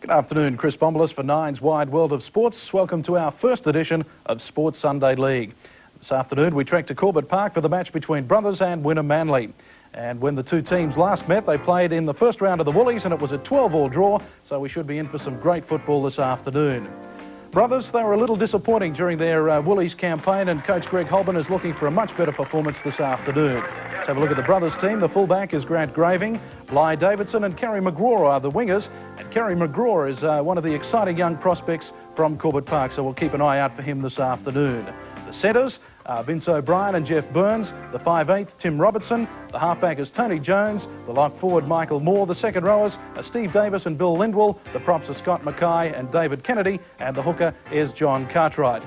Good afternoon, Chris Bombolas for Nine's Wide World of Sports. Welcome to our first edition of Sports Sunday League. This afternoon we trek to Corbett Park for the match between Brothers and Wynnum-Manly. And when the two teams last met, they played in the first round of the Woolies and it was a 12-all draw, so we should be in for some great football this afternoon. Brothers, they were a little disappointing during their Woolies campaign, and coach Greg Holborn is looking for a much better performance this afternoon. Let's have a look at the Brothers team. The fullback is Grant Graving, Bly Davidson and Kerry McGraw are the wingers, and Kerry McGraw is one of the exciting young prospects from Corbett Park, so we'll keep an eye out for him this afternoon. The centres are Vince O'Brien and Jeff Burns, the 5'8", Tim Robertson, the halfback is Tony Jones, the lock forward Michael Moore, the second rowers are Steve Davis and Bill Lindwall, the props are Scott Mackay and David Kennedy, and the hooker is John Cartwright.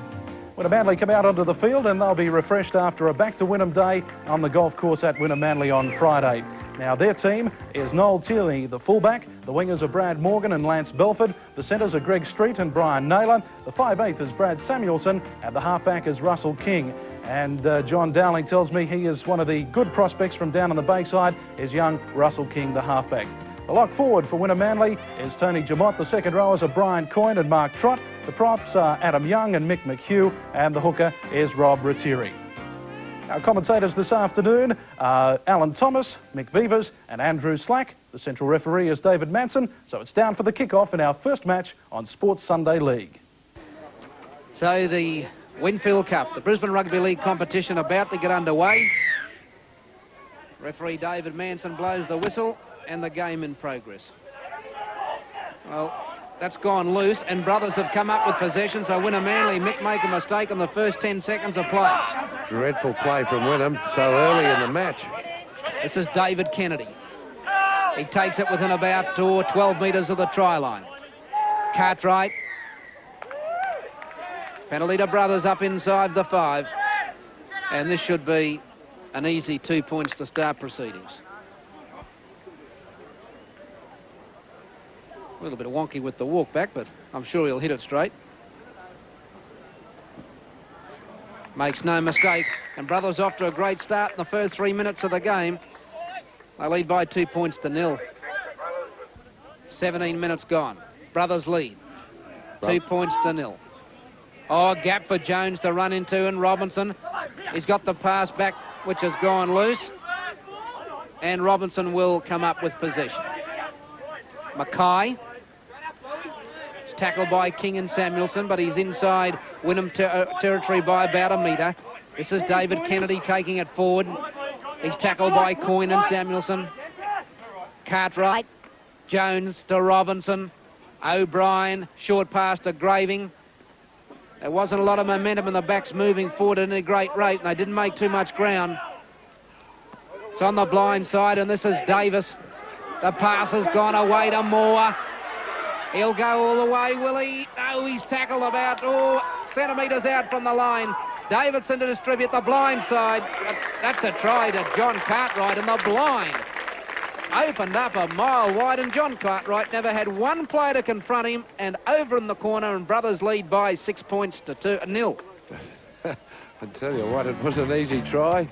Wynnum-Manly come out onto the field and they'll be refreshed after a back-to-Wynnum day on the golf course at Wynnum-Manly on Friday. Now their team is Noel Tierney, the fullback, the wingers are Brad Morgan and Lance Belford, the centres are Greg Street and Brian Naylor, the 5'8" is Brad Samuelson, and the halfback is Russell King. And John Dowling tells me he is one of the good prospects from down on the Bayside, is young Russell King, the halfback. The lock forward for Wynnum-Manly is Tony Jamott, the second rowers are Brian Coyne and Mark Trott, the props are Adam Young and Mick McHugh, and the hooker is Rob Rattiri. Our commentators this afternoon are Alan Thomas, Mick Beavers and Andrew Slack. The central referee is David Manson, so it's down for the kick-off in our first match on Sports Sunday League. So the Winfield Cup, the Brisbane Rugby League competition about to get underway. Referee David Manson blows the whistle and the game in progress. Well, that's gone loose and Brothers have come up with possession, so Wynnum-Manly, Mick make a mistake on the first 10 seconds of play. Dreadful play from Wynnum so early in the match. This is David Kennedy. He takes it within about 12 metres of the try line. Cartwright. Penalty to Brothers up inside the 5. And this should be an easy 2 points to start proceedings. A little bit wonky with the walk back, but I'm sure he'll hit it straight. Makes no mistake, and Brothers off to a great start in the first 3 minutes of the game. They lead by 2 points to 0. 17 minutes gone. Brothers lead. 2 points to 0. Oh, gap for Jones to run into, and Robinson. He's got the pass back, which has gone loose. And Robinson will come up with possession. Mackay. He's tackled by King and Samuelson, but he's inside Wynnum territory by about a metre. This is David Kennedy taking it forward. He's tackled by Coyne and Samuelson. Cartwright. Jones to Robinson. O'Brien. Short pass to Graving. There wasn't a lot of momentum, and the backs moving forward at a great rate, and they didn't make too much ground. It's on the blind side, and this is Davis. The pass has gone away to Moore. He'll go all the way, will he? No, he's tackled about centimetres out from the line. Davidson to distribute the blind side. That's a try to John Cartwright, and the blind opened up a mile wide, and John Cartwright never had one player to confront him, and over in the corner, and Brothers lead by 6 points to 0. I tell you what, it was an easy try.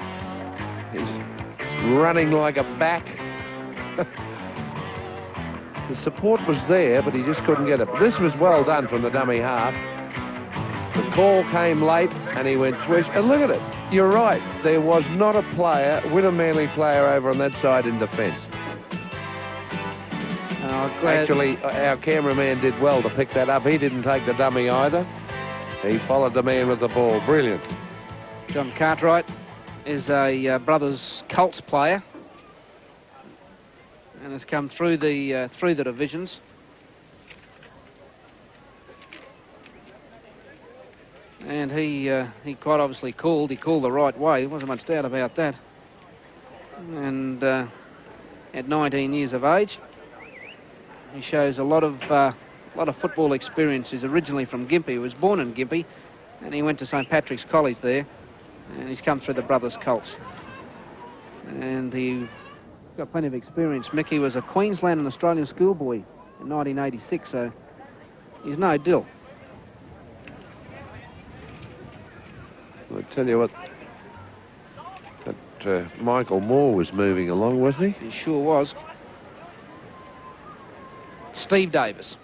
He's running like a back. The support was there, but he just couldn't get it. But this was well done from the dummy half. The call came late, and he went swish. And look at it. You're right. There was not a player, Wynnum-Manly player over on that side in defence. Actually, our cameraman did well to pick that up. He didn't take the dummy either. He followed the man with the ball. Brilliant. John Cartwright is a Brothers Colts player and has come through the divisions. And he quite obviously called. He called the right way. There wasn't much doubt about that. And at 19 years of age, he shows a lot of football experience. He's originally from Gympie. He was born in Gympie, and he went to St Patrick's College there, and he's come through the Brothers Colts. And he got plenty of experience. Mickey was a Queensland and Australian schoolboy in 1986, so he's no dill. I tell you what, that Michael Moore was moving along, wasn't he? He sure was. Steve Davis.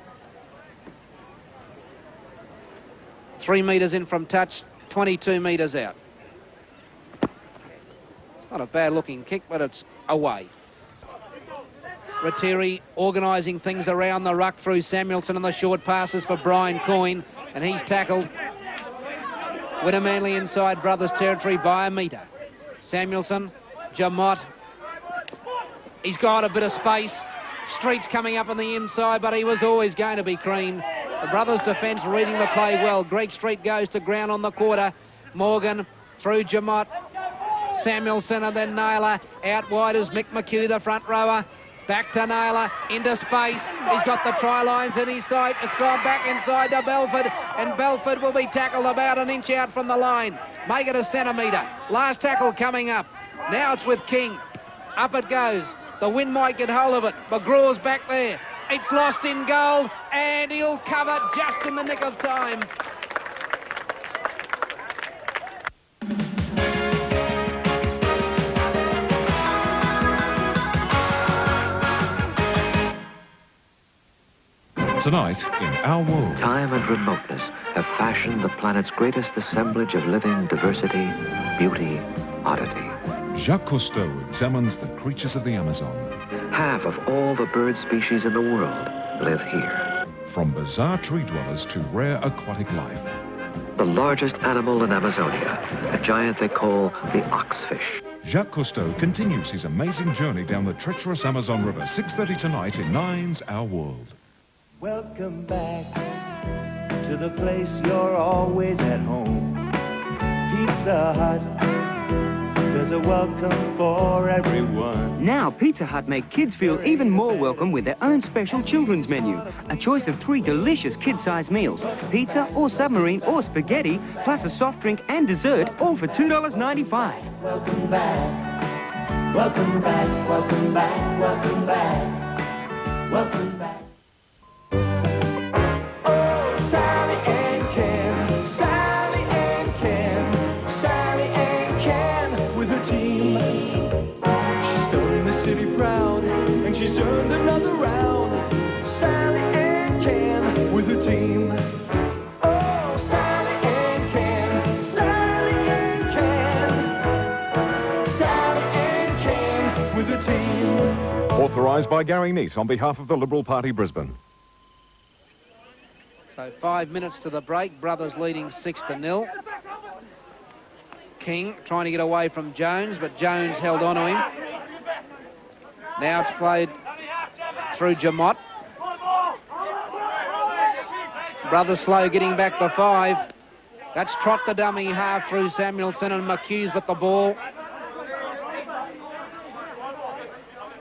3 metres in from touch, 22 metres out. It's not a bad-looking kick, but it's away. Rattiri organising things around the ruck through Samuelson, and the short passes for Brian Coyne, and he's tackled. Wynnum-Manly inside Brothers territory by a metre. Samuelson, Jamot. He's got a bit of space. Street's coming up on the inside, but he was always going to be creamed. The Brothers defence reading the play well. Greg Street goes to ground on the quarter. Morgan through Jamot. Samuelson and then Naylor. Out wide is Mick McHugh, the front rower. Back to Naylor, into space. He's got the try lines in his sight. It's gone back inside to Belford, and Belford will be tackled about an inch out from the line. Make it a centimetre. Last tackle coming up. Now it's with King. Up it goes. The wind might get hold of it. McGraw's back there. It's lost in goal, and he'll cover just in the nick of time. Tonight, in our world, Time and remoteness have fashioned the planet's greatest assemblage of living diversity, beauty, oddity. Jacques Cousteau examines the creatures of the Amazon. Half of all the bird species in the world live here. From bizarre tree dwellers to rare aquatic life. The largest animal in Amazonia, a giant they call the oxfish. Jacques Cousteau continues his amazing journey down the treacherous Amazon River, 6:30 tonight in Nine's Our World. Welcome back to the place you're always at home. Pizza Hut, there's a welcome for everyone. Now Pizza Hut make kids feel even more welcome with their own special children's menu. A choice of 3 delicious kid-sized meals, pizza or submarine or spaghetti, plus a soft drink and dessert, all for $2.95. Welcome back, welcome back, welcome back, welcome back, welcome back. She's earned another round. Sally and Ken with her team. Oh, Sally and Ken, Sally and Ken, Sally and Ken with her team. Authorised by Gary Neat on behalf of the Liberal Party Brisbane. So 5 minutes to the break. Brothers leading 6-0. King trying to get away from Jones, but Jones held on to him. Now it's played through Jamot. Brothers slow getting back to 5. That's Trot the dummy half through Samuelson, and McHugh's with the ball.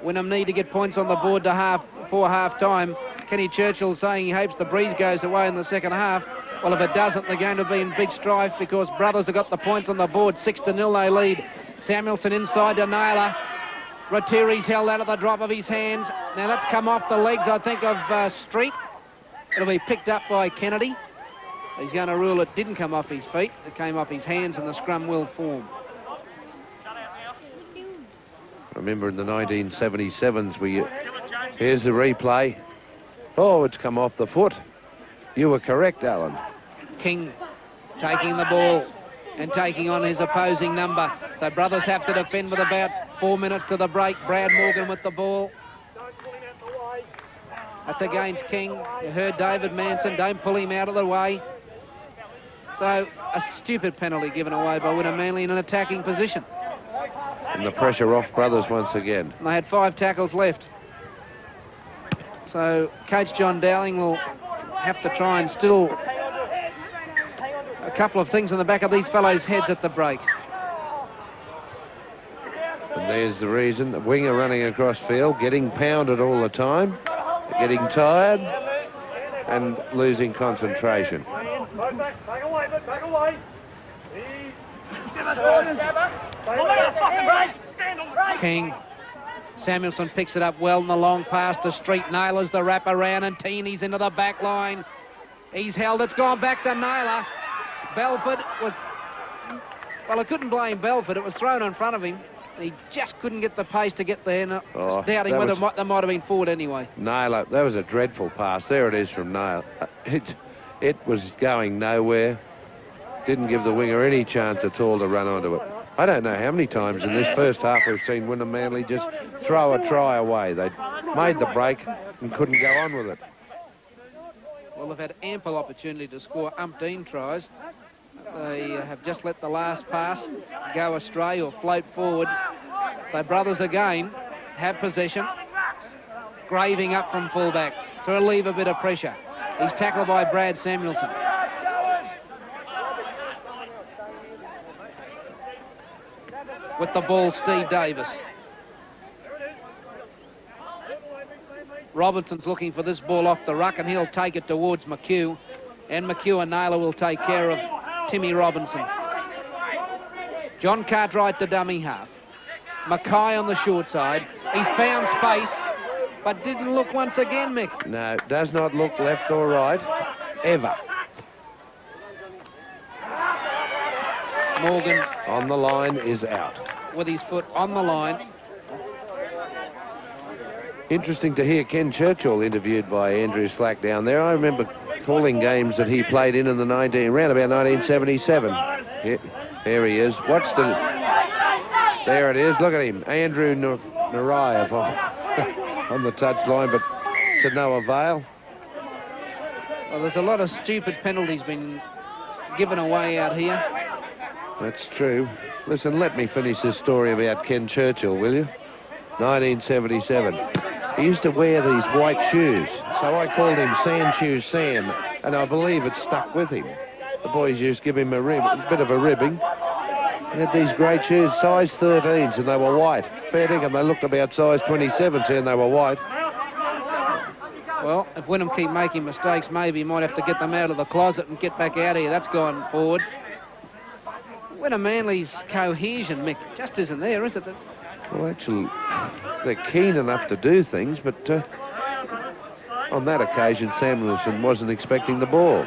Wynnum need to get points on the board to before half-time. Kenny Churchill saying he hopes the breeze goes away in the second half. Well, if it doesn't, they're going to be in big strife because Brothers have got the points on the board. 6-0 they lead. Samuelson inside to Naylor. Rattiri's held out of the drop of his hands. Now that's come off the legs, I think, of Street. It'll be picked up by Kennedy. He's going to rule it didn't come off his feet. It came off his hands and the scrum will form. Remember in the 1977s, here's the replay. Oh, it's come off the foot. You were correct, Alan. King taking the ball and taking on his opposing number. So Brothers have to defend with about 4 minutes to the break. Brad Morgan with the ball. That's against King. You heard David Manson, don't pull him out of the way. So a stupid penalty given away by Wynnum-Manly in an attacking position. And the pressure off Brothers once again. And they had 5 tackles left. So Coach John Dowling will have to try and still a couple of things in the back of these fellows' heads at the break. And there's the reason. The winger running across field, getting pounded all the time, getting tired and losing concentration. King. Samuelson picks it up well in the long pass to Street. Naylor's the wrap around and Teeny's into the back line. He's held. It's gone back to Naylor. Belford was... Well, I couldn't blame Belford. It was thrown in front of him. He just couldn't get the pace to get there. Just doubting whether they might have been forward anyway. Naylor, that was a dreadful pass. There it is from Naylor. It was going nowhere. Didn't give the winger any chance at all to run onto it. I don't know how many times in this first half we've seen Wynnum-Manly just throw a try away. They made the break and couldn't go on with it. Well, they've had ample opportunity to score umpteen tries. They have just let the last pass go astray or float forward. So Brothers again have possession. Graving up from fullback to relieve a bit of pressure. He's tackled by Brad Samuelson. With the ball, Steve Davis. Robertson's looking for this ball off the ruck, and he'll take it towards McHugh. And McHugh and Naylor will take care of Timmy Robinson. John Cartwright to dummy half. Mackay on the short side. He's found space, but didn't look once again, Mick. No, does not look left or right, ever. Morgan on the line is out. With his foot on the line. Interesting to hear Ken Churchill interviewed by Andrew Slack down there. I remember calling games that he played in the round about 1977. Yeah, there he is. Watch the... There it is. Look at him. Andrew Narayev on the touchline, but to no avail. Well, there's a lot of stupid penalties been given away out here. That's true. Listen, let me finish this story about Ken Churchill, will you? 1977. He used to wear these white shoes, so I called him Sand Shoe Sam, and I believe it stuck with him. The boys used to give him a bit of a ribbing. He had these great shoes, size 13s, and they were white. Fair dinkum, they looked about size 27s, and they were white. Well, if Wynnum keep making mistakes, maybe he might have to get them out of the closet and get back out of here. That's gone forward. Wynnum-Manly's cohesion, Mick, just isn't there, is it? Well, actually, they're keen enough to do things, but on that occasion, Samuelson wasn't expecting the ball.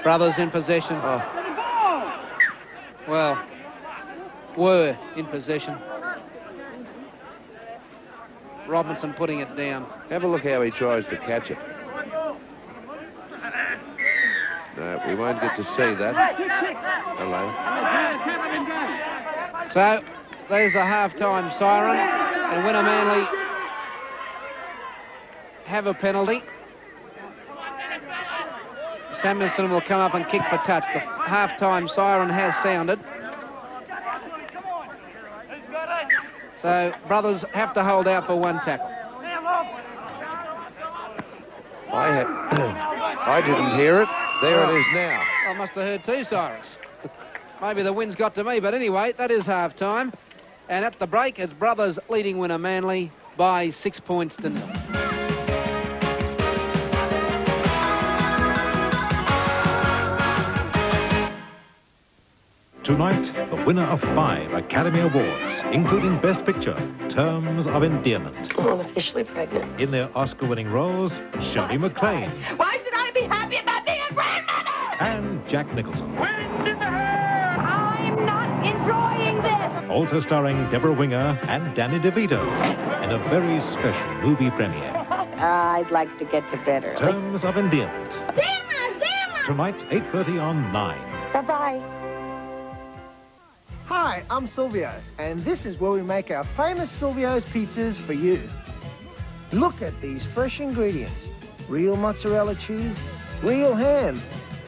Brothers in possession. Oh. Well, were in possession. Robinson putting it down. Have a look how he tries to catch it. No, we won't get to see that. Hello. So, there's the half-time siren, and Wynnum-Manly have a penalty. Samuelson will come up and kick for touch. The half-time siren has sounded. So, Brothers have to hold out for one tackle. I didn't hear it. There it is now. I must have heard two sirens. Maybe the wind's got to me, but anyway, that is half-time. And at the break, it's Brothers leading Wynnum-Manly by 6 points to 0. Tonight, the winner of 5 Academy Awards, including Best Picture, Terms of Endearment. Oh, I'm officially pregnant. In their Oscar-winning roles, Shirley MacLaine. Why should I be happy about being a grandmother? And Jack Nicholson. I'm not enjoying this. Also starring Deborah Winger and Danny DeVito in a very special movie premiere. I'd like to get to bed early. Terms of Endearment. Damn! Tonight, 8:30 on 9. Bye-bye. Hi, I'm Silvio, and this is where we make our famous Silvio's pizzas for you. Look at these fresh ingredients. Real mozzarella cheese, real ham,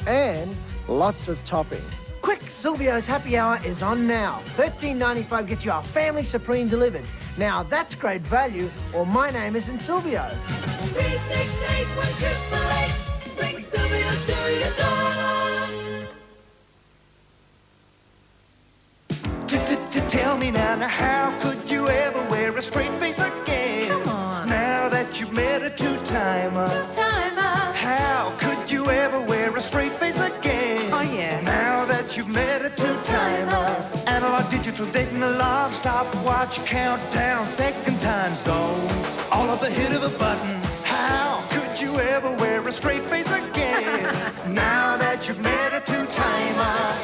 and lots of topping. Quick, Silvio's happy hour is on now. $13.95 gets you our family supreme delivered. Now that's great value, or my name isn't Silvio. 368-1888. Bring Silvio's to your door. Tell me now, how could you ever wear a straight face again? Come on. Now that you've met a two-timer. Two-timer. How could you ever wear a straight face again? Oh, yeah. Now that you've met a two-timer. Analog, digital, dating, alarm, stopwatch, countdown, second time zone. All of the hit of a button. How could you ever wear a straight face again? Now that you've met a two-timer.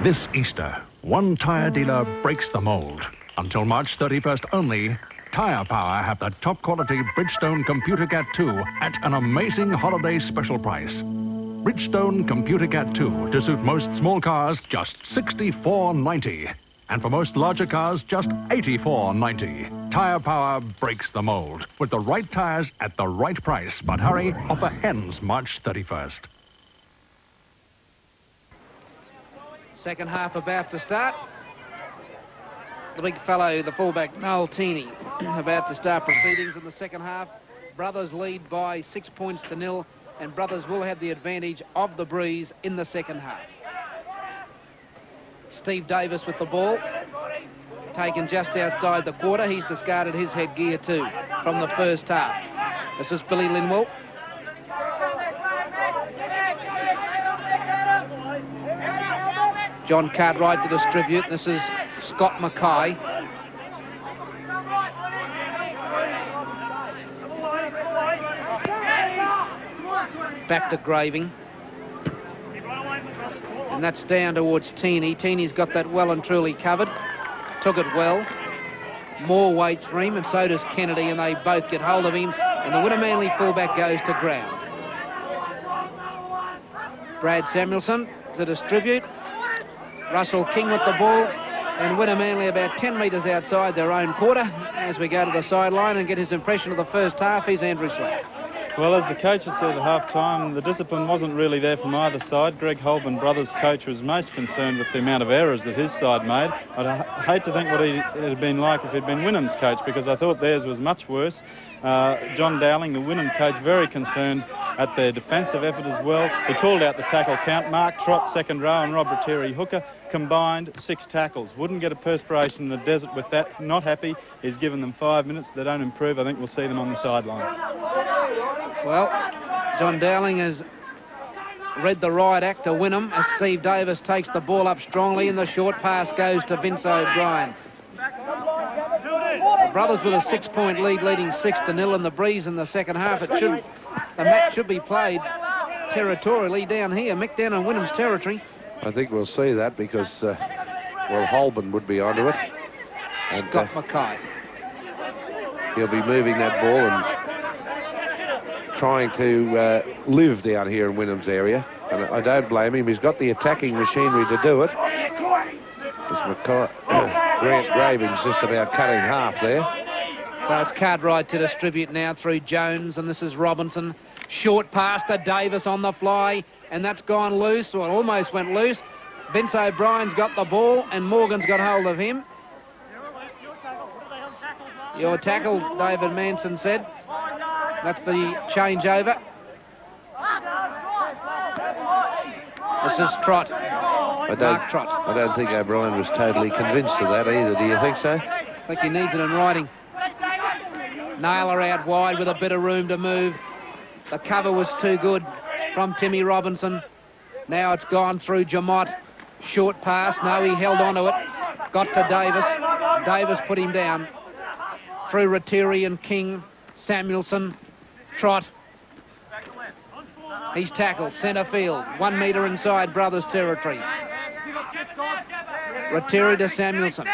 This Easter, one tyre dealer breaks the mold. Until March 31st only, Tyre Power have the top quality Bridgestone Computer Cat 2 at an amazing holiday special price. Bridgestone Computer Cat 2 to suit most small cars, just $64.90. And for most larger cars, just $84.90. Tire power breaks the mold. With the right tires at the right price. But hurry, offer ends March 31st. Second half about to start. The big fellow, the fullback, Noel Teeny, about to start proceedings in the second half. Brothers lead by 6 points to 0, and Brothers will have the advantage of the breeze in the second half. Steve Davis with the ball, taken just outside the quarter. He's discarded his headgear too from the first half. This is Billy Linwell. John Cartwright to distribute. This is Scott Mackay. Back to Graving. And that's down towards Teeny. Teeny's got that well and truly covered. Took it well. More waits for him, and so does Kennedy, and they both get hold of him. And the Wynnum-Manly fullback goes to ground. Brad Samuelson to distribute. Russell King with the ball, and Wynnum-Manly about 10 metres outside their own quarter. As we go to the sideline and get his impression of the first half, here's Andrew Slack. Well, as the coaches said at half-time, the discipline wasn't really there from either side. Greg Holborn Brothers' coach was most concerned with the amount of errors that his side made. I'd hate to think what it had been like if he'd been Wynnum's coach, because I thought theirs was much worse. John Dowling, the Wynnum coach, very concerned at their defensive effort as well. He called out the tackle count. Mark Trott, second row, and Rob Ratteri, hooker, combined 6 tackles. Wouldn't get a perspiration in the desert with that. Not happy. He's given them 5 minutes. They don't improve. I think we'll see them on the sideline. Well, John Dowling has read the right act to Wynnum as Steve Davis takes the ball up strongly, and the short pass goes to Vince O'Brien. The Brothers with a 6-point lead, leading 6-0 in the breeze in the second half. The match should be played territorially down here, Mick, down in Wynnum's territory. I think we'll see that because, well, Holborn would be onto it. And, Scott Mackay. He'll be moving that ball and trying to live down here in Wynnum's area. And I don't blame him. He's got the attacking machinery to do it. Grant Graving's just about cutting half there. So it's Cartwright to distribute now through Jones, and this is Robinson. Short pass to Davis on the fly, and that's gone loose, or almost went loose. Vince O'Brien's got the ball, and Morgan's got hold of him. Your tackle, David Manson said. That's the changeover. This is Trott. Mark Trott. I don't think O'Brien was totally convinced of that either. Do you think so? I think he needs it in writing. Naylor out wide with a bit of room to move. The cover was too good from Timmy Robinson. Now it's gone through Jamot. Short pass. No, he held on to it. Got to Davis. Davis put him down. Through Ratteri and King. Samuelson. Trott. He's tackled. Centre field. 1 metre inside Brothers' territory. Ratteri to Samuelson.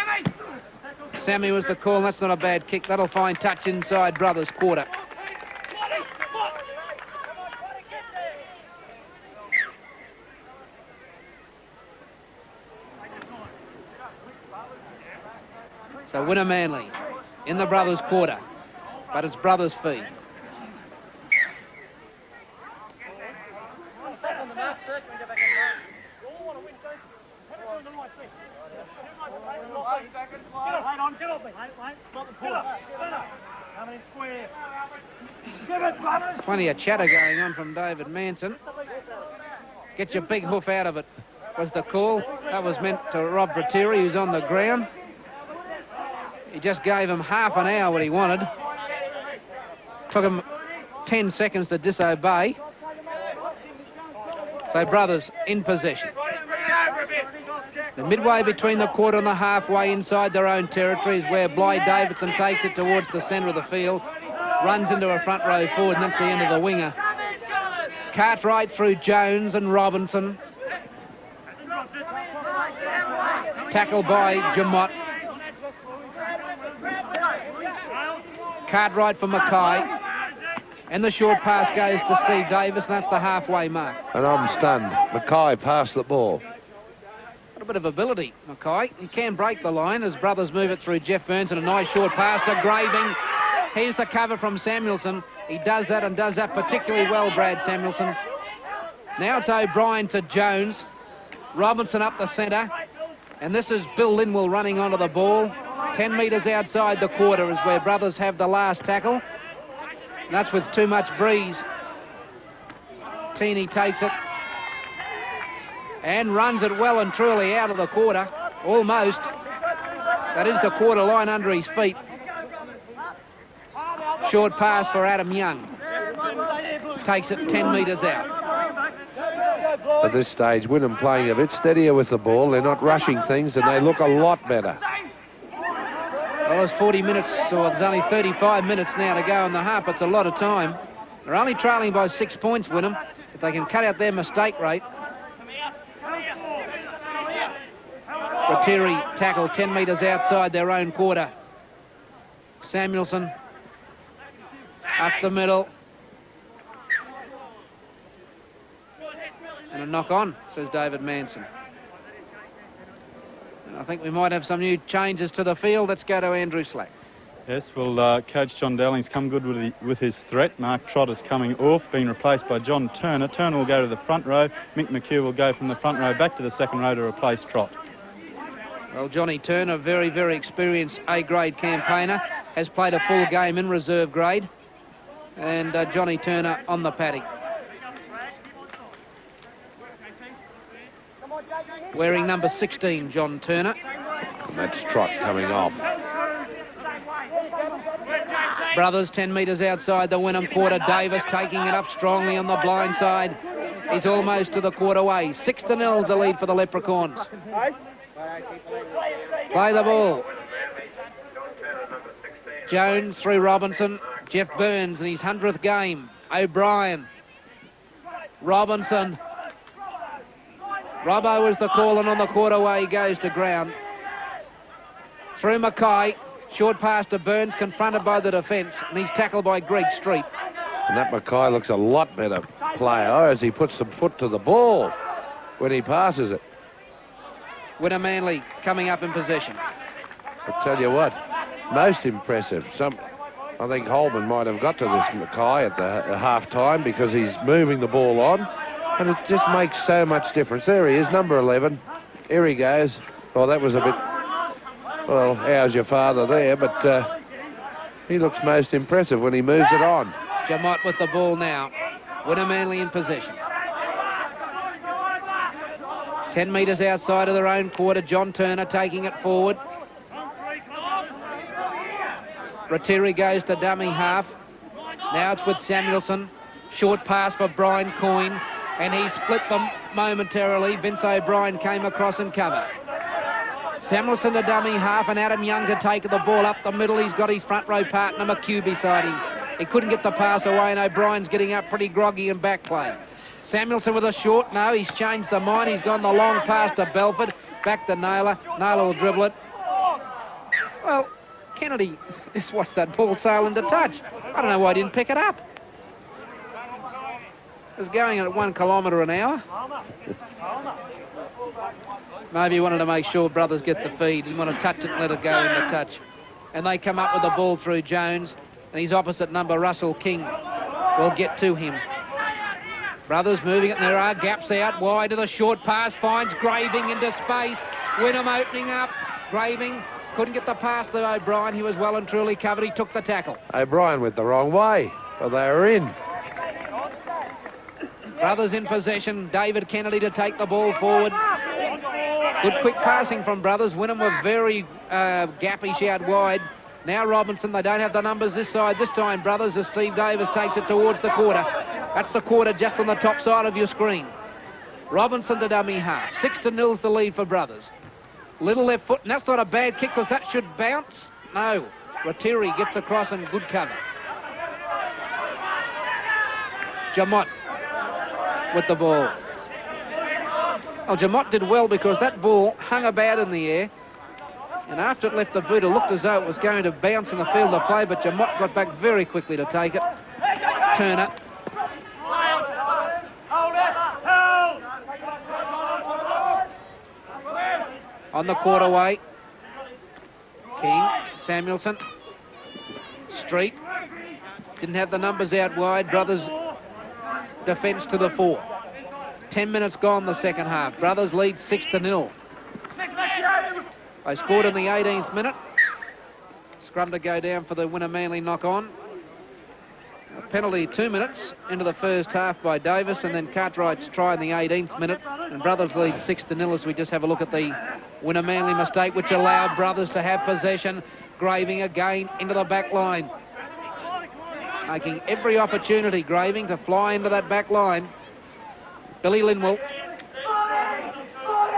Sammy was the call. That's not a bad kick. That'll find touch inside Brothers' quarter. So Wynnum-Manly in the Brothers' quarter, but it's Brothers' fee. Plenty of chatter going on from David Manson. Get your big hoof out of it was the call. That was meant to Rob Ratteri, who's on the ground. He just gave him half an hour what he wanted. Took him 10 seconds to disobey. So Brothers in possession. The midway between the quarter and the halfway inside their own territory is where Blythe Davidson takes it towards the centre of the field. Runs into a front row forward, and that's the end of the winger. Cartwright through Jones and Robinson. Tackled by Jamot. Cartwright for Mackay. And the short pass goes to Steve Davis, and that's the halfway mark. And I'm stunned. Mackay passed the ball. Got a bit of ability, Mackay. He can break the line as Brothers move it through Jeff Burns, and a nice short pass to Graving. Here's the cover from Samuelson. He does that and does that particularly well, Brad Samuelson. Now it's O'Brien to Jones. Robinson up the centre. And this is Bill Linwell running onto the ball. 10 metres outside the quarter is where Brothers have the last tackle. And that's with too much breeze. Teeny takes it and runs it well and truly out of the quarter. Almost. That is the quarter line under his feet. Short pass for Adam Young. Takes it 10 metres out. At this stage, Wynnum playing a bit steadier with the ball. They're not rushing things, and they look a lot better. Well, it's 40 minutes, or there's only 35 minutes now to go in the half. It's a lot of time. They're only trailing by 6 points, Wynnum, if they can cut out their mistake rate. Ratiri tackle 10 metres outside their own quarter. Samuelson up the middle. And a knock on, says David Manson. And I think we might have some new changes to the field. Let's go to Andrew Slack. Yes, well, Coach John Dowling's come good with his threat. Mark Trotter's coming off, being replaced by John Turner. Turner will go to the front row. Mick McHugh will go from the front row back to the second row to replace Trott. Well, Johnny Turner, very, very experienced A-grade campaigner, has played a full game in reserve grade. And Johnny Turner on the paddock. Wearing number 16, John Turner. And that's Trott coming off. Brothers 10 metres outside the Wynnum quarter. Davis taking it up strongly on the blind side. He's almost to the quarter way. 6-0 the lead for the Leprechauns. Play the ball. Jones through Robinson. Jeff Burns in his 100th game. O'Brien. Robinson. Robbo is the call, and on the quarterway he goes to ground. Through Mackay. Short pass to Burns, confronted by the defence, and he's tackled by Greg Street. And that Mackay looks a lot better player as he puts some foot to the ball when he passes it. Wynnum-Manly coming up in possession. I tell you what, most impressive. I think Holman might have got to this Mackay at the half-time because he's moving the ball on, and it just makes so much difference. There he is, number 11. Here he goes. Oh, that was a bit... Well, how's your father there? But he looks most impressive when he moves it on. Jamot with the ball now. Wynnum-Manly in possession. 10 metres outside of their own quarter. John Turner taking it forward. Ratiri goes to dummy half. Now it's with Samuelson. Short pass for Brian Coyne. And he split them momentarily. Vince O'Brien came across and covered. Samuelson to dummy half, and Adam Young to take the ball up the middle. He's got his front row partner McHugh beside him. He couldn't get the pass away, and O'Brien's getting up pretty groggy in back play. Samuelson with a short. No, he's changed the mind. He's gone the long pass to Belford. Back to Naylor. Naylor will dribble it. Well, Kennedy just watched that ball sail into touch. I don't know why he didn't pick it up. It was going at 1 kilometre an hour. Maybe he wanted to make sure Brothers get the feed. He wanted to touch it and let it go into touch. And they come up with the ball through Jones. And he's opposite number Russell King. Will get to him. Brothers moving it, and there are gaps out wide to the short pass. Finds Graving into space. Wynnum opening up. Graving couldn't get the pass to O'Brien. He was well and truly covered. He took the tackle. O'Brien went the wrong way, but they were in. Brothers in possession. David Kennedy to take the ball forward. Good quick passing from Brothers. Wynnum were very gappish out wide. Now Robinson, they don't have the numbers this side. This time Brothers as Steve Davis takes it towards the quarter. That's the quarter just on the top side of your screen. Robinson to dummy half. 6-0's the lead for Brothers. Little left foot, and that's not a bad kick because that should bounce. No. Ratiri gets across and good cover. Jamot with the ball. Well, Jamot did well because that ball hung about in the air, and after it left the boot, it looked as though it was going to bounce in the field of play, but Jamot got back very quickly to take it. Turner. On the quarterway. King, Samuelson. Street. Didn't have the numbers out wide. Brothers defence to the fore. 10 minutes gone the second half. Brothers lead 6-0. They scored in the 18th minute. Scrum to go down for the Wynnum-Manly knock-on. A penalty 2 minutes into the first half by Davis, and then Cartwright's try in the 18th minute. And Brothers lead 6-0 as we just have a look at the Wynnum-Manly mistake, which allowed Brothers to have possession. Graving again into the back line. Making every opportunity, Graving, to fly into that back line. Billy Linwell.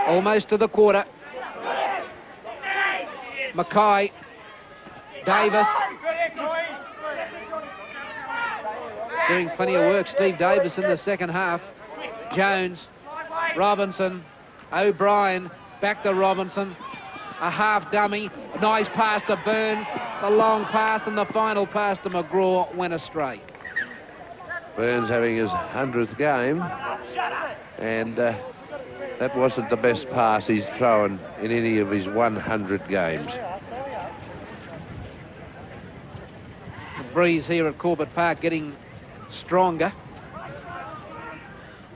Almost to the quarter. Mackay. Davis. Doing plenty of work, Steve Davis, in the second half. Jones. Robinson. O'Brien. Back to Robinson. A half dummy. Nice pass to Burns. The long pass and the final pass to McGraw went astray. Burns having his 100th game, and that wasn't the best pass he's thrown in any of his 100 games. The breeze here at Corbett Park getting stronger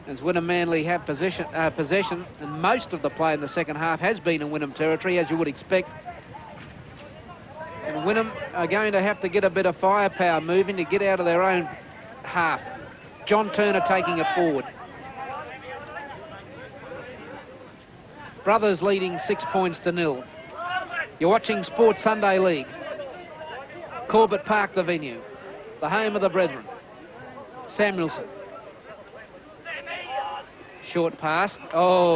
as Wynnum-Manly have possession, and most of the play in the second half has been in Wynnum territory, as you would expect. And Wynnum are going to have to get a bit of firepower moving to get out of their own half. John Turner taking it forward. Brothers leading 6-0. You're watching Sports Sunday League. Corbett Park the venue. The home of the Bretheren. Samuelson. Short pass. Oh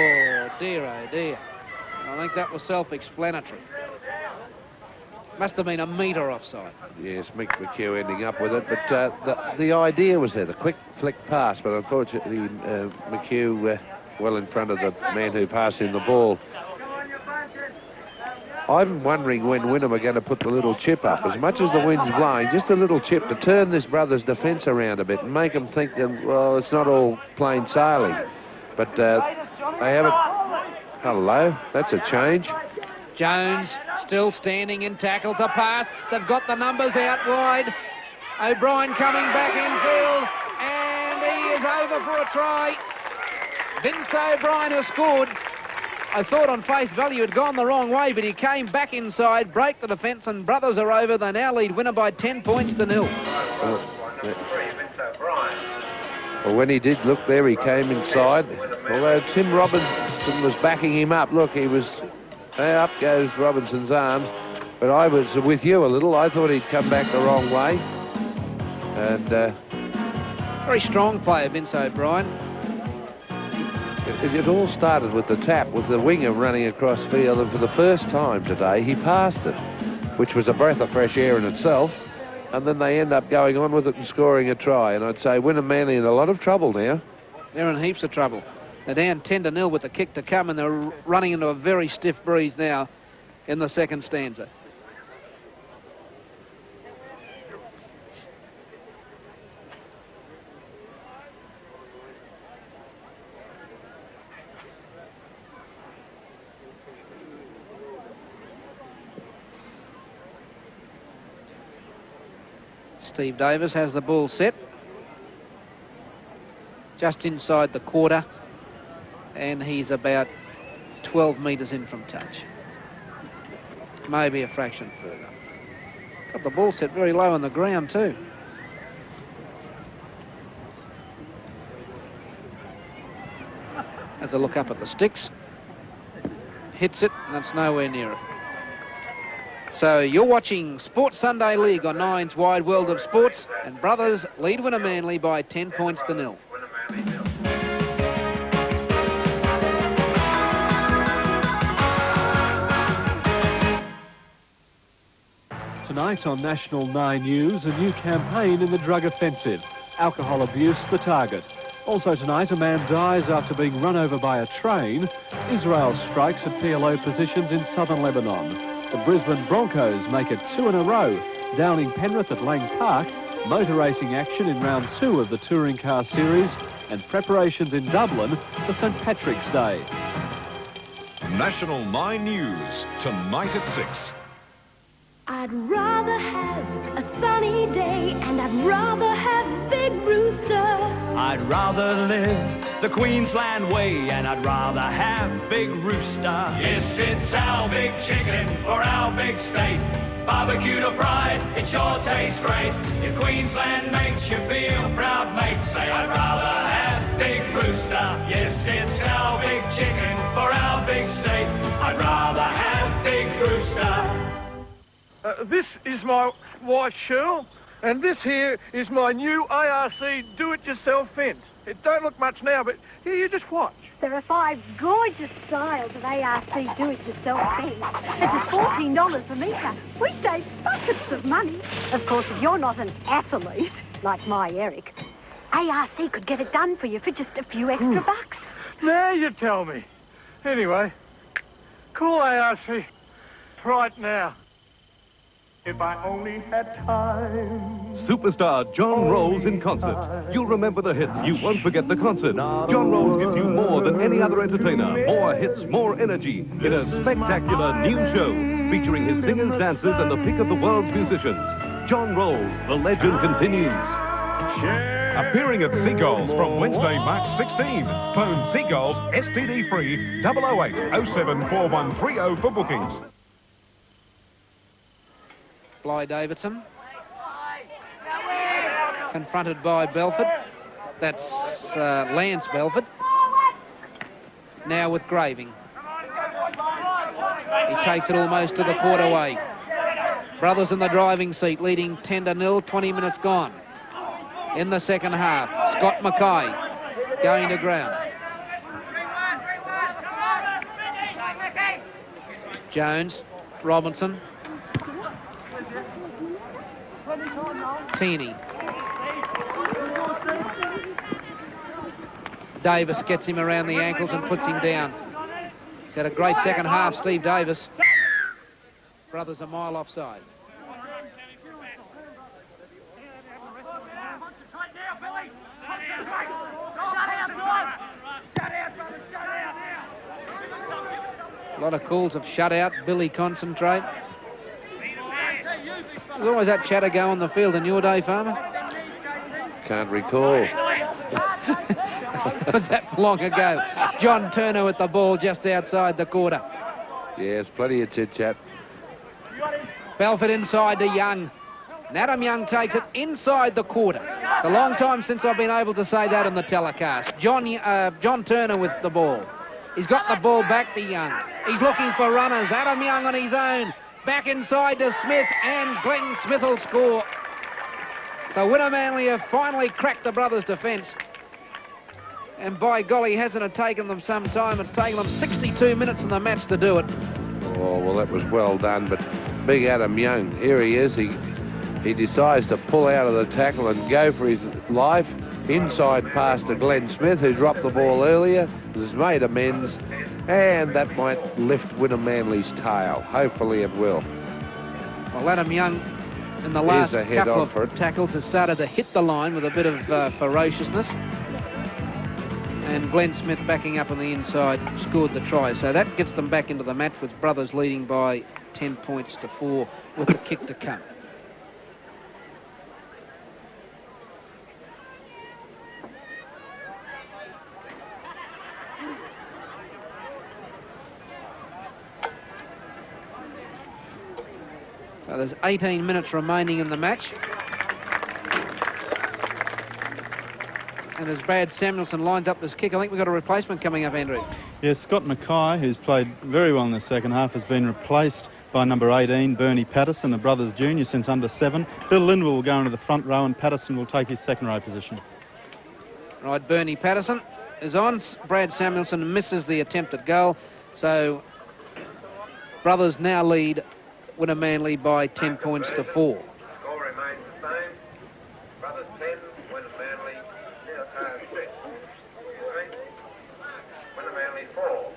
dear, oh dear. I think that was self-explanatory. Must have been a metre offside. Yes, Mick McHugh ending up with it, but the idea was there, the quick flick pass, but unfortunately McHugh well in front of the man who passed him the ball. I'm wondering when Wynnum are going to put the little chip up. As much as the wind's blowing, just a little chip to turn this Brothers' defence around a bit and make them think that, well, it's not all plain sailing. But they haven't... Hello, that's a change. Jones still standing in tackle to pass. They've got the numbers out wide. O'Brien coming back infield, and he is over for a try. Vince O'Brien has scored. I thought on face value it had gone the wrong way, but he came back inside, break the defence, and Brothers are over. They now lead Wynnum by 10-0. Well, when he did look there, he came inside. Although Tim Robinson was backing him up. Look, he was... Up goes Robinson's arms. But I was with you a little. I thought he'd come back the wrong way. And... very strong player, Vince O'Brien. It all started with the tap, with the winger running across field, and for the first time today, he passed it, which was a breath of fresh air in itself. And then they end up going on with it and scoring a try. And I'd say Wynnum-Manly in a lot of trouble now. They're in heaps of trouble. They're down 10-0 with the kick to come, and they're running into a very stiff breeze now in the second stanza. Steve Davis has the ball set. Just inside the quarter. And he's about 12 metres in from touch. Maybe a fraction further. Got the ball set very low on the ground too. Has a look up at the sticks. Hits it, and that's nowhere near it. So you're watching Sports Sunday League on Nine's Wide World of Sports, and Brothers lead Wynnum-Manly by 10-0. Tonight on National 9 News, a new campaign in the drug offensive. Alcohol abuse the target. Also tonight, a man dies after being run over by a train. Israel strikes at PLO positions in southern Lebanon. The Brisbane Broncos make it 2 in a row, downing Penrith at Lang Park, motor racing action in round 2 of the Touring Car Series, and preparations in Dublin for St Patrick's Day. National 9 News, tonight at 6. I'd rather have a sunny day, and I'd rather have Big Rooster. I'd rather live the Queensland way, and I'd rather have Big Rooster. Yes, it's our big chicken for our big state. Barbecue to pride, it sure tastes great. If Queensland makes you feel proud, mate, say I'd rather have Big Rooster. Yes, it's our big chicken for our big state. I'd rather have Big Rooster. This is my wife, Cheryl, and this here is my new ARC do-it-yourself fence. It don't look much now, but here, you just watch. There are 5 gorgeous styles of ARC do-it-yourself fence. It is $14 a metre. We save buckets of money. Of course, if you're not an athlete, like my Eric, ARC could get it done for you for just a few extra bucks. Now you tell me. Anyway, call ARC right now. If I only had time. Superstar John Rolls in concert. You'll remember the hits, you won't forget the concert. John Rolls gives you more than any other entertainer. More hits, more energy in a spectacular new show featuring his singers, dancers and the pick of the world's musicians. John Rolls, the legend continues. Appearing at Seagulls from Wednesday, March 16. Phone Seagulls STD free 008 07 4130 for bookings. Bly Davidson, confronted by Belford. That's Lance Belford. Now with Graving. He takes it almost to the quarterway. Brothers in the driving seat, leading 10-0, 20 minutes gone. In the second half, Scott Mackay going to ground. Jones, Robinson, Teeny. Davis gets him around the ankles and puts him down. He's had a great second half, Steve Davis. Brothers a mile offside. A lot of calls of shutout. Billy concentrate. There's always that chatter go on the field in your day, Farmer. Can't recall. Was that long ago? John Turner with the ball just outside the quarter. Yes, plenty of chit-chat. Belford inside to Young. And Adam Young takes it inside the quarter. It's a long time since I've been able to say that in the telecast. John Turner with the ball. He's got the ball back to Young. He's looking for runners. Adam Young on his own. Back inside to Smith, and Glenn Smith will score. So Wynnum-Manly have finally cracked the brothers' defence. And by golly, hasn't it taken them some time? It's taken them 62 minutes in the match to do it. Oh, well, that was well done, but big Adam Young, here he is. He decides to pull out of the tackle and go for his life. Inside pass to Glenn Smith, who dropped the ball earlier, has made amends, and that might lift Wynnum-Manly's tail. Hopefully it will. Well, Adam Young in the last couple of tackles has started to hit the line with a bit of ferociousness. And Glenn Smith backing up on the inside scored the try. So that gets them back into the match with Brothers leading by 10 points to 4 with the kick to come. So there's 18 minutes remaining in the match. And as Brad Samuelson lines up this kick, I think we've got a replacement coming up, Andrew. Yes, Scott Mackay, who's played very well in the second half, has been replaced by number 18, Bernie Patterson, a Brothers junior since under 7. Bill Lindwell will go into the front row and Patterson will take his second row position. Right, Bernie Patterson is on. Brad Samuelson misses the attempted goal. So Brothers now lead Wynnum-Manly by 10 points to 4. Score remains the same. Brothers 10, Wynnum-Manly 6. Wynnum-Manly 4.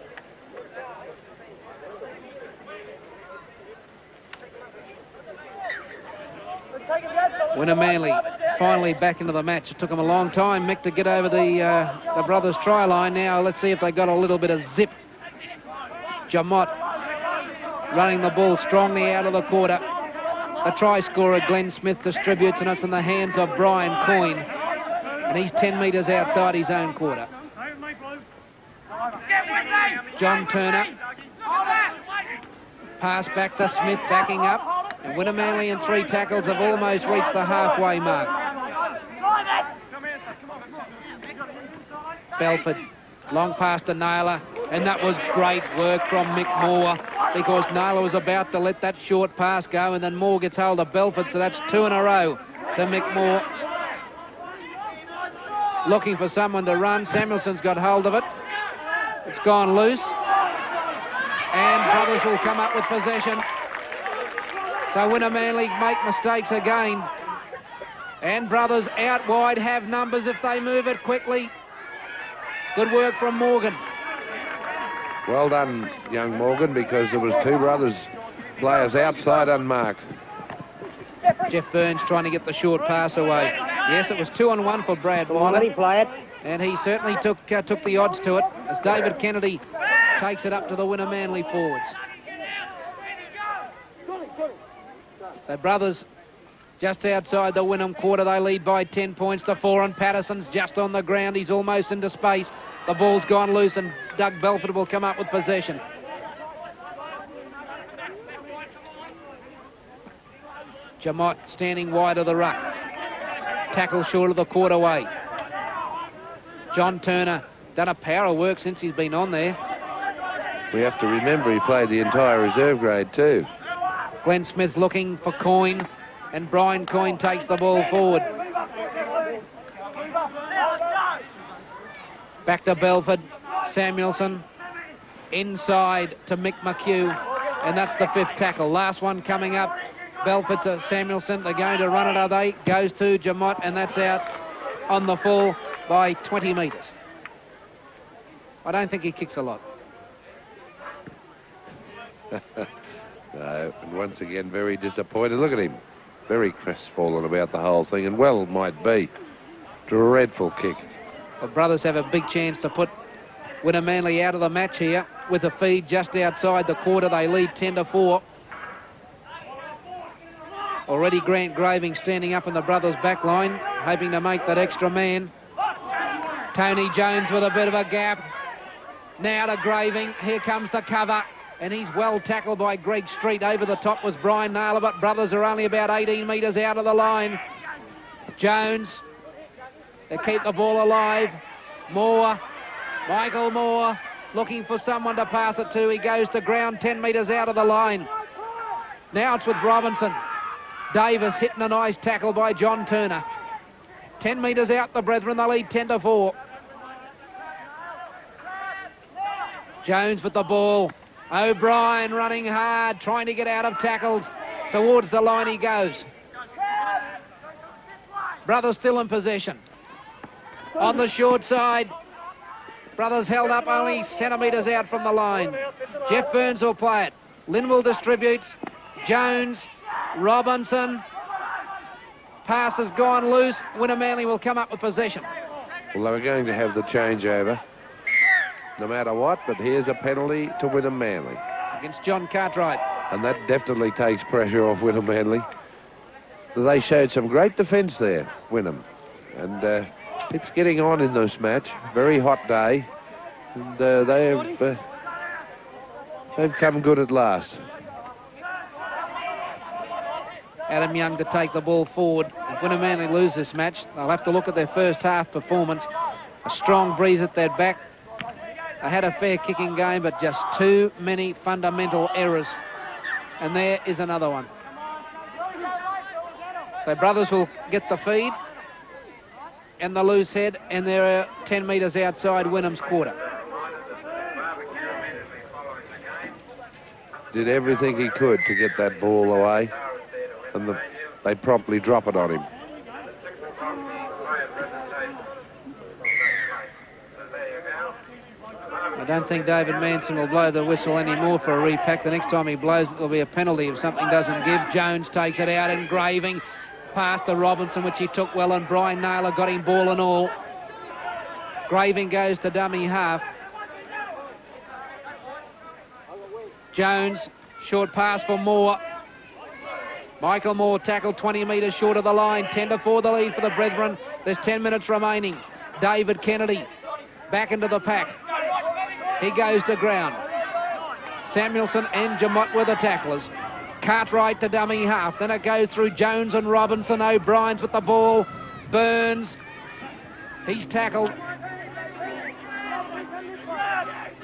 Take it, Wynnum-Manly finally back into the match. It took them a long time, Mick, to get over the Brothers try line. Now let's see if they got a little bit of zip. Jamot running the ball strongly out of the quarter. The try scorer, Glenn Smith, distributes, and it's in the hands of Brian Coyne. And he's 10 metres outside his own quarter. John Turner. Pass back to Smith, backing up. And Wynnum-Manly in 3 tackles have almost reached the halfway mark. Belford, long pass to Naylor. And that was great work from Mick Moore, because Naylor was about to let that short pass go, and then Moore gets hold of Belford, so that's 2 in a row to Mick Moore. Looking for someone to run. Samuelson's got hold of it. It's gone loose. And Brothers will come up with possession. So Wynnum-Manly make mistakes again. And Brothers out wide have numbers if they move it quickly. Good work from Morgan. Well done, young Morgan, because there was 2 Brothers players outside unmarked. Jeff Burns trying to get the short pass away. Yes, it was 2-on-1 for Brad Wyler. And he certainly took the odds to it, as David Kennedy takes it up to the Wynnum-Manly forwards. So Brothers just outside the Wynnum quarter. They lead by 10 points to 4, and Patterson's just on the ground. He's almost into space. The ball's gone loose, and Doug Belford will come up with possession. Jamot standing wide of the ruck. Tackle short of the quarterway. John Turner done a power of work since he's been on there. We have to remember he played the entire reserve grade too. Glenn Smith looking for Coyne, and Brian Coyne takes the ball forward. Back to Belford. Samuelson inside to Mick McHugh, and that's the 5th tackle. Last one coming up. Belford to Samuelson. They're going to run it, are they? Goes to Jamot, and that's out on the full by 20 metres. I don't think he kicks a lot. No, and once again, very disappointed. Look at him. Very crestfallen about the whole thing, and well might be. Dreadful kick. The Brothers have a big chance to put Wynnum-Manly out of the match here with a feed just outside the quarter. They lead 10-4. Already Grant Graving standing up in the Brothers' back line, hoping to make that extra man. Tony Jones with a bit of a gap. Now to Graving. Here comes the cover. And he's well tackled by Greg Street. Over the top was Brian Naylor, but Brothers are only about 18 metres out of the line. Jones. They keep the ball alive. Moore. Michael Moore looking for someone to pass it to. He goes to ground 10 metres out of the line. Now it's with Robinson. Davis hitting a nice tackle by John Turner. 10 metres out the Bretheren. They lead 10-4. Jones with the ball. O'Brien running hard, trying to get out of tackles. Towards the line he goes. Brothers still in possession. On the short side, Brothers held up only centimetres out from the line. Jeff Burns will play it. Linwell distributes. Jones, Robinson. Pass has gone loose. Wynnum-Manly will come up with possession. Well, they were going to have the changeover, no matter what, but here's a penalty to Wynnum-Manly. Against John Cartwright. And that definitely takes pressure off Wynnum-Manly. They showed some great defence there, Wynnum. And it's getting on in this match. Very hot day. And they've come good at last. Adam Young to take the ball forward. If Wynnum-Manly lose this match, they'll have to look at their first half performance. A strong breeze at their back. They had a fair kicking game, but just too many fundamental errors. And there is another one. So Brothers will get the feed and the loose head, and they're 10 metres outside Wynnum's quarter. Did everything he could to get that ball away, and they promptly drop it on him. I don't think David Manson will blow the whistle anymore for a repack. The next time he blows it, there'll be a penalty if something doesn't give. Jones takes it out, Engraving. pass to Robinson, which he took well, and Brian Naylor got him ball and all. Graving goes to dummy half. Jones, short pass for Moore. Michael Moore tackled 20 metres short of the line. 10-4 the lead for the Bretheren. There's 10 minutes remaining. David Kennedy back into the pack. He goes to ground. Samuelson and Jamot were the tacklers. Cartwright to dummy half. Then it goes through Jones and Robinson. O'Brien's with the ball. Burns. He's tackled.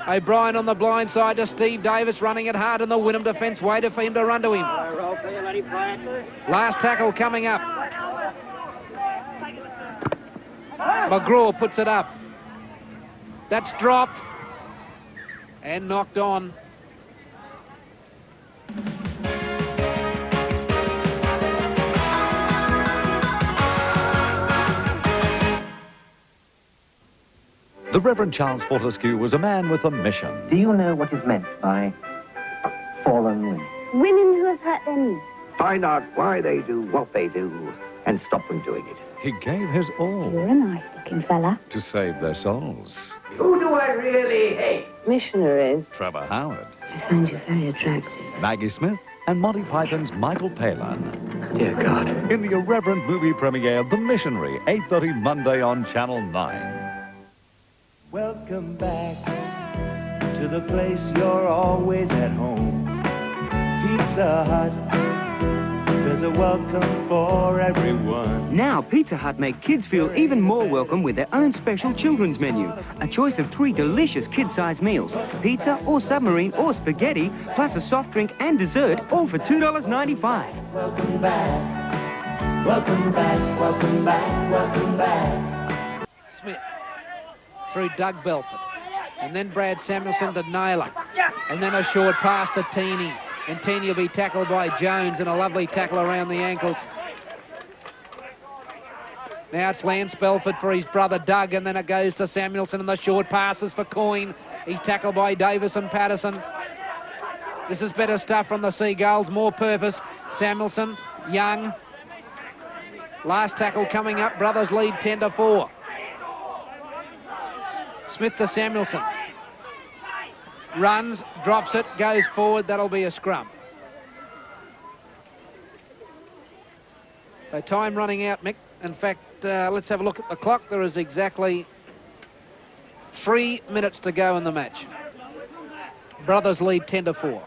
O'Brien on the blind side to Steve Davis, running it hard in the Wynnum defence. Waited for him to run to him. Last tackle coming up. McGraw puts it up. That's dropped and knocked on. The Reverend Charles Fortescue was a man with a mission. Do you know what is meant by fallen women? Women who have hurt their knees. Find out why they do what they do and stop them doing it. He gave his all You're a nice-looking fella. to save their souls. Who do I really hate? Missionaries. Trevor Howard, I find you very attractive. Maggie Smith, and Monty Python's Michael Palin. Dear God. In the irreverent movie premiere, The Missionary, 8:30 Monday on Channel 9. Welcome back to the place you're always at home. Pizza Hut, there's a welcome for everyone. Now Pizza Hut make kids feel even more welcome with their own special children's menu. A choice of 3 delicious kid-sized meals. Pizza or submarine or spaghetti, plus a soft drink and dessert, all for $2.95. Welcome back, welcome back, welcome back, welcome back. Smith through Doug Belford. And then Brad Samuelson to Naylor. And then a short pass to Teeny. And Teeny will be tackled by Jones, and a lovely tackle around the ankles. Now it's Lance Belford for his brother Doug, and then it goes to Samuelson, and the short passes for Coyne. He's tackled by Davis and Patterson. This is better stuff from the Seagulls, more purpose. Samuelson, Young. Last tackle coming up, Brothers lead 10-4. Smith to Samuelson. Runs, drops it, goes forward. That'll be a scrum. So time running out, Mick. In fact, let's have a look at the clock. There is exactly 3 minutes to go in the match. Brothers lead 10-4.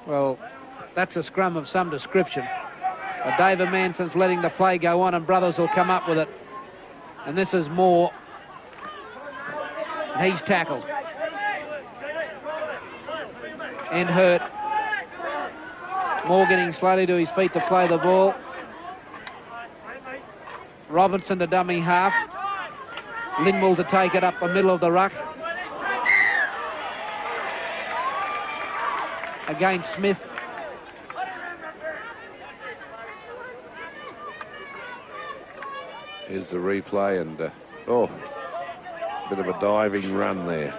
Well, that's a scrum of some description. But David Manson's letting the play go on, and Brothers will come up with it. And this is Moore. And he's tackled. And hurt. Moore getting slowly to his feet to play the ball. Robinson to dummy half. Linwell to take it up the middle of the ruck. Again, Smith. Here's the replay, and bit of a diving run there.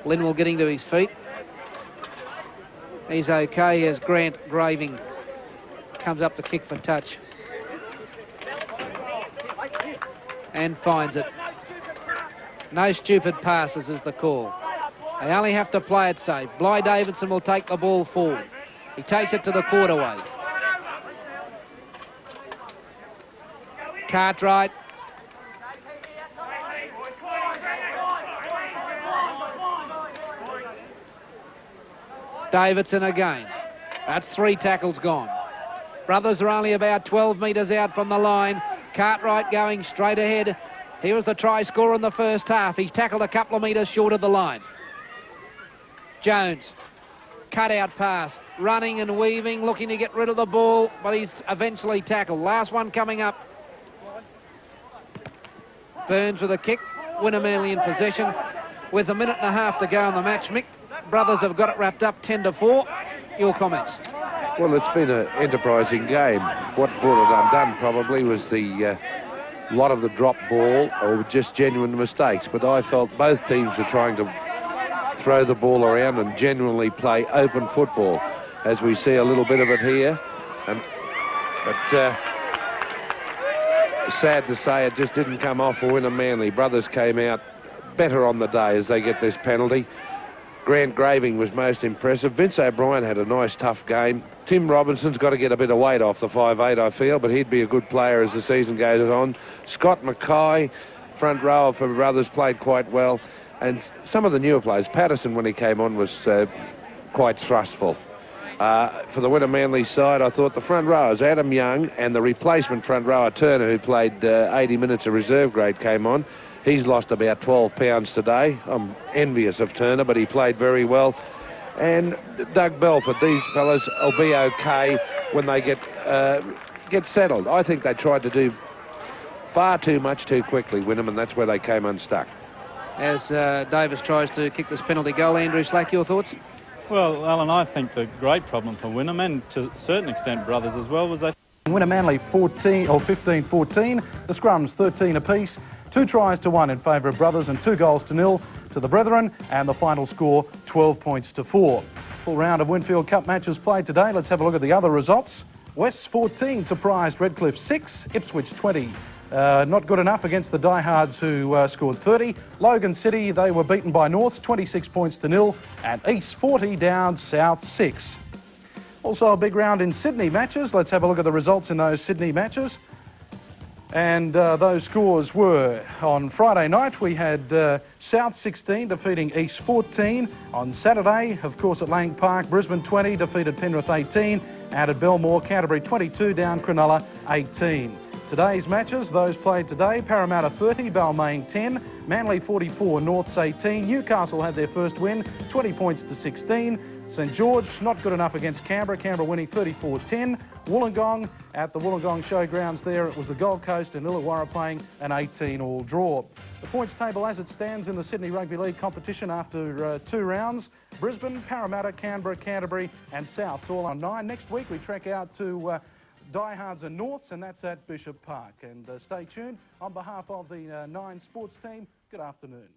Linwell getting to his feet. He's okay as Grant Graving comes up to kick for touch. And finds it. No stupid passes is the call. They only have to play it safe. Bly Davidson will take the ball forward. He takes it to the quarterway. Cartwright. Davidson again. That's 3 tackles gone. Brothers are only about 12 metres out from the line. Cartwright going straight ahead. He was the try scorer in the first half. He's tackled a couple of metres short of the line. Jones. Cut out pass. Running and weaving, looking to get rid of the ball, but he's eventually tackled. Last one coming up. Burns with a kick. Wynnum-Manly in possession with 1.5 minutes to go in the match. Mick, Brothers have got it wrapped up 10-4. Your comments? Well, it's been an enterprising game. What brought it undone probably was the lot of the drop ball or just genuine mistakes. But I felt both teams were trying to throw the ball around and genuinely play open football, as we see a little bit of it here. But sad to say, it just didn't come off for Wynnum-Manly. Brothers came out better on the day as they get this penalty. Grant Graving was most impressive. Vince O'Brien had a nice, tough game. Tim Robinson's got to get a bit of weight off the 5'8", I feel, but he'd be a good player as the season goes on. Scott Mackay, front rower for Brothers, played quite well. And some of the newer players, Patterson, when he came on, was quite thrustful. For the Wynnum-Manly side, I thought the front rowers, Adam Young and the replacement front rower, Turner, who played 80 minutes of reserve grade, came on. He's lost about 12 pounds today. I'm envious of Turner, but he played very well. And Doug Belford, these fellas will be okay when they get settled. I think they tried to do far too much too quickly, Wynnum, and that's where they came unstuck. As Davis tries to kick this penalty goal, Andrew Slack, your thoughts? Well, Alan, I think the great problem for Wynnum, and to a certain extent Brothers as well, was they... Wynnum-Manly 15-14, the scrums 13 apiece, 2 tries to 1 in favour of Brothers and 2 goals to 0 to the Bretheren, and the final score 12 points to 4. Full round of Winfield Cup matches played today. Let's have a look at the other results. Wests 14 surprised Redcliffe 6, Ipswich 20. Not good enough against the diehards who scored 30. Logan City, they were beaten by Norths 26 points to 0, and East 40 down South 6. Also a big round in Sydney matches. Let's have a look at the results in those Sydney matches. And those scores were, on Friday night, we had South 16 defeating East 14. On Saturday, of course, at Lang Park, Brisbane 20 defeated Penrith 18. And at Belmore, Canterbury 22 down Cronulla 18. Today's matches, those played today: Parramatta 30, Balmain 10, Manly 44, Norths 18. Newcastle had their first win, 20 points to 16. St George, not good enough against Canberra, Canberra winning 34-10. Wollongong, at the Wollongong Showgrounds there, it was the Gold Coast and Illawarra playing an 18-all draw. The points table as it stands in the Sydney Rugby League competition after 2 rounds: Brisbane, Parramatta, Canberra, Canterbury and Souths all on 9. Next week we trek out to Diehards and Norths, and that's at Bishop Park. And stay tuned. On behalf of the 9 sports team, good afternoon.